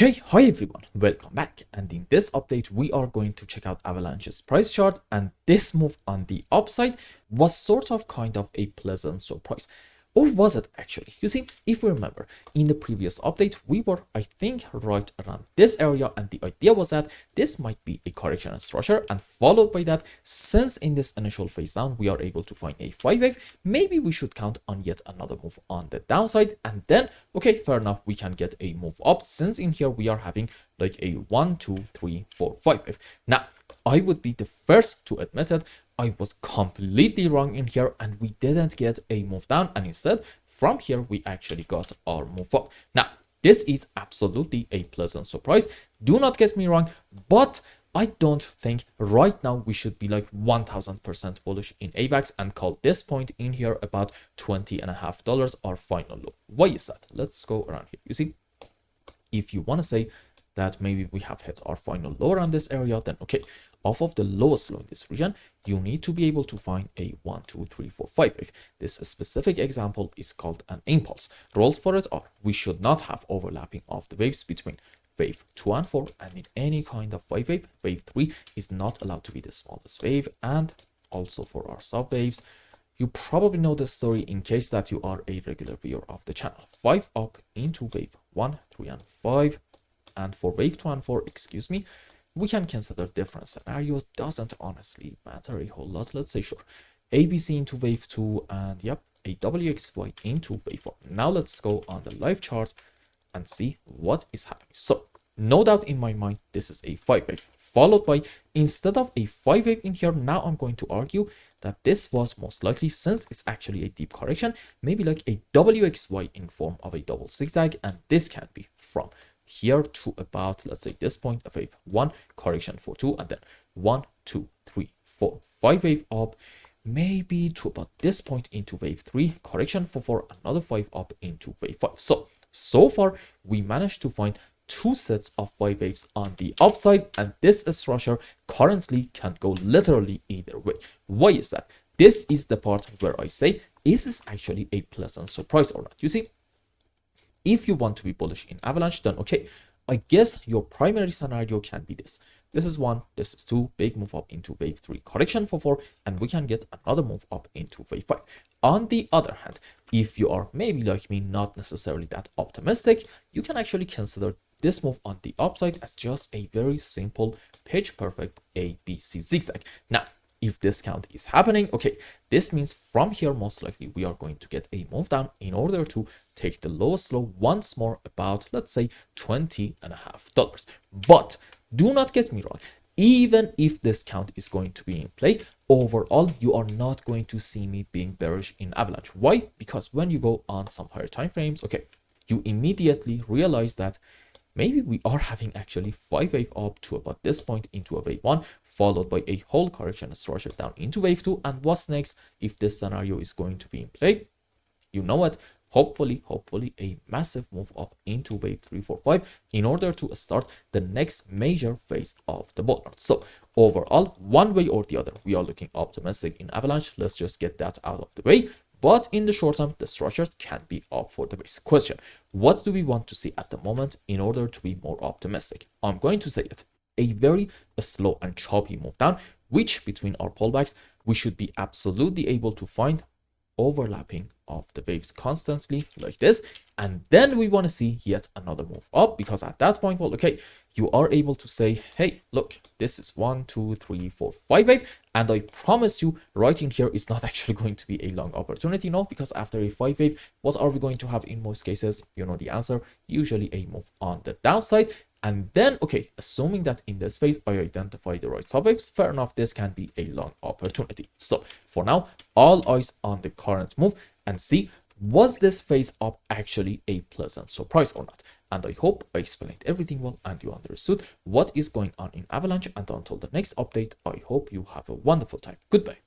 Okay, hi everyone, welcome back, and in this update we are going to check out Avalanche's price chart, and this move on the upside was sort of kind of a pleasant surprise. Or was it actually? You see, if we remember, in the previous update, we were, I think, right around this area, and the idea was that this might be a correction structure, and followed by that, since in this initial phase down, we are able to find a 5 wave, maybe we should count on yet another move on the downside, and then, okay, fair enough, we can get a move up, since in here we are having like a 1, 2, 3, 4, 5 wave. Now, I would be the first to admit it, I was completely wrong in here and we didn't get a move down, and instead from here we actually got our move up. Now this is absolutely a pleasant surprise, do not get me wrong, but I don't think right now we should be like 1000% bullish in AVAX and call this point in here about $20.50 our final low. Why is that? Let's go around here. You see, if you want to say that maybe we have hit our final low around this area, then okay, off of the lowest low in this region, you need to be able to find a 1, 2, 3, 4, 5 wave. This specific example is called an impulse. Rules for it are, we should not have overlapping of the waves between wave 2 and 4, and in any kind of 5 wave, wave 3 is not allowed to be the smallest wave. And also for our sub waves, you probably know this story in case that you are a regular viewer of the channel. 5 up into wave 1, 3, and 5. And for wave 2 and 4, excuse me, we can consider different scenarios. Doesn't honestly matter a whole lot. Let's say sure, ABC into wave 2 and yep, a WXY into wave 4. Now let's go on the live chart and see what is happening. So no doubt in my mind, this is a 5 wave followed by, instead of a 5 wave in here, now I'm going to argue that this was most likely, since it's actually a deep correction, maybe like a WXY in form of a double zigzag, and this can be from here to about, let's say this point of wave 1, correction for 2, and then 1, 2, 3, 4, 5 wave up, maybe to about this point into wave 3, correction for 4, another 5 up into wave 5. So far we managed to find 2 sets of 5 waves on the upside, and this structure currently can go literally either way. Why is that? This is the part where I say, is this actually a pleasant surprise or not? You see, if you want to be bullish in Avalanche, then okay, I guess your primary scenario can be this. This is 1, this is 2, big move up into wave 3, correction for 4, and we can get another move up into wave 5. On the other hand, if you are maybe like me, not necessarily that optimistic, you can actually consider this move on the upside as just a very simple pitch perfect ABC zigzag. Now, if this count is happening, okay, this means from here most likely we are going to get a move down in order to take the lowest low once more about, let's say, $20.50. But do not get me wrong, even if this count is going to be in play, overall you are not going to see me being bearish in Avalanche. Why? Because when you go on some higher time frames, okay, you immediately realize that maybe we are having actually 5 wave up to about this point into a wave 1, followed by a whole correction structure down into wave 2. And what's next if this scenario is going to be in play? You know what? Hopefully a massive move up into wave 3, 4, 5 in order to start the next major phase of the bull run. So overall, one way or the other, we are looking optimistic in Avalanche. Let's just get that out of the way. But in the short term, the structures can be up for debate. Question, what do we want to see at the moment in order to be more optimistic? I'm going to say it. A very slow and choppy move down, which between our pullbacks, we should be absolutely able to find overlapping of the waves constantly like this, and then we want to see yet another move up, because at that point, well, okay, you are able to say, hey, look, this is 1, 2, 3, 4, 5 wave, and I promise you right in here is not actually going to be a long opportunity. No, because after a 5 wave, what are we going to have in most cases? You know the answer, usually a move on the downside. And then, okay, assuming that in this phase I identify the right subwaves, fair enough, this can be a long opportunity. So for now, all eyes on the current move and see, was this phase up actually a pleasant surprise or not? And I hope I explained everything well and you understood what is going on in Avalanche. And until the next update, I hope you have a wonderful time. Goodbye.